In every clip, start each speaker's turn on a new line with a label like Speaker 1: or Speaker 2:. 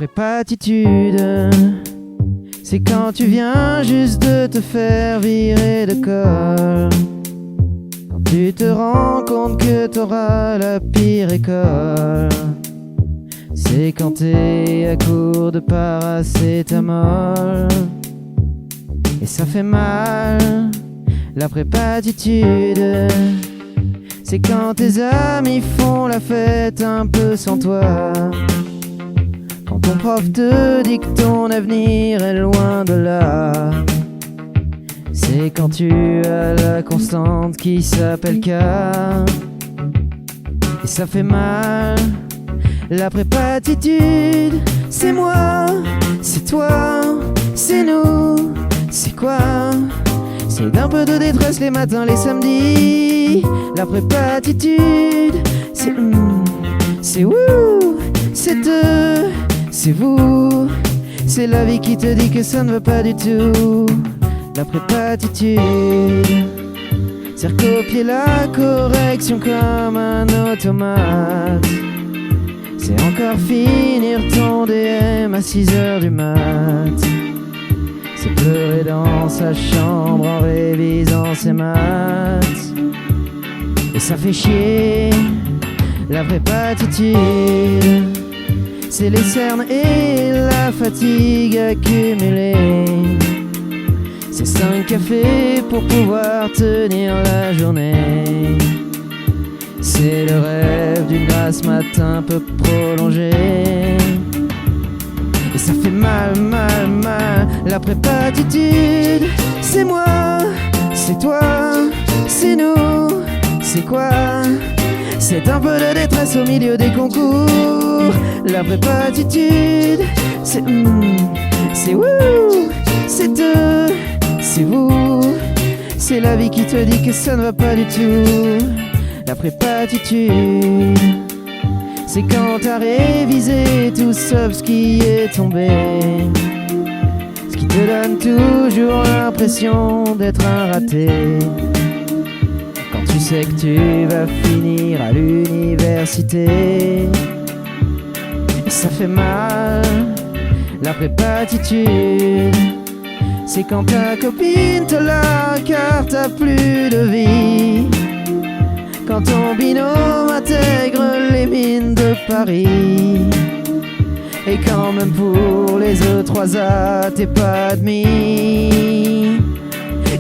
Speaker 1: prépatitude, c'est quand tu viens juste de te faire virer de l'école. Quand tu te rends compte que t'auras la pire école. C'est quand t'es à court de paracétamol. Et ça fait mal, la prépatitude. C'est quand tes amis font la fête un peu sans toi. Quand ton prof te dit que ton avenir est loin de là. C'est quand tu as la constante qui s'appelle K. Et ça fait mal, la prépatitude. C'est moi, c'est toi, c'est nous, c'est quoi? C'est d'un peu de détresse les matins, les samedis. La prépatitude, c'est c'est wouh, c'est eux, c'est vous. C'est la vie qui te dit que ça ne va pas du tout. La prépatitude, c'est recopier la correction comme un automate. C'est encore finir ton DM à 6h du mat'. C'est pleurer dans sa chambre en révisant ses maths. Et ça fait chier, la prépatitude. C'est les cernes et la fatigue accumulée. C'est 5 cafés pour pouvoir tenir la journée. C'est le rêve d'une grasse matin peu prolongée. Et ça fait mal, mal, mal, la prépatitude. C'est moi, c'est toi, c'est nous, c'est quoi? C'est un peu de détresse au milieu des concours. La prépatitude, c'est wouh, c'est eux, c'est vous. C'est la vie qui te dit que ça ne va pas du tout. La prépatitude, c'est quand t'as révisé tout sauf ce qui est tombé. Ce qui te donne toujours l'impression d'être un raté. Quand tu sais que tu vas finir à l'université. Et ça fait mal, la prépatitude. C'est quand ta copine te largue car t'as plus de vie. Quand ton binôme intègre les mines de Paris. Et quand même pour les E3A t'es pas admis.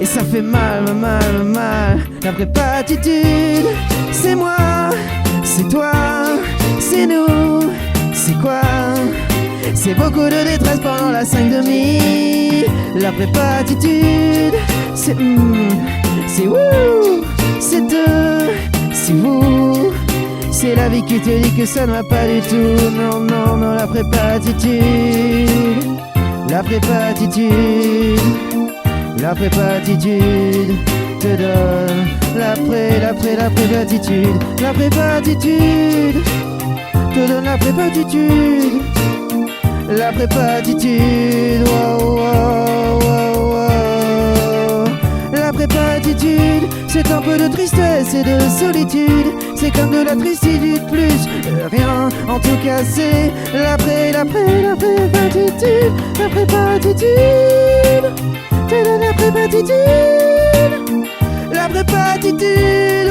Speaker 1: Et ça fait mal, mal, mal, la prépatitude. C'est moi, c'est toi, c'est nous, c'est quoi? C'est beaucoup de détresse pendant la 5/2. La prépatitude, c'est wouh, c'est eux, c'est vous. C'est la vie qui te dit que ça ne va pas du tout. Non, non, non, la prépatitude. La prépatitude. La prépatitude te donne la prépatitude. La prépatitude te donne la prépatitude. La prépatitude, wow, wow, wow, wow. La prépatitude, c'est un peu de tristesse et de solitude. C'est comme de la tristitude plus rien. En tout cas c'est la prépatitude. La prépatitude te donne la prépatitude. La prépatitude,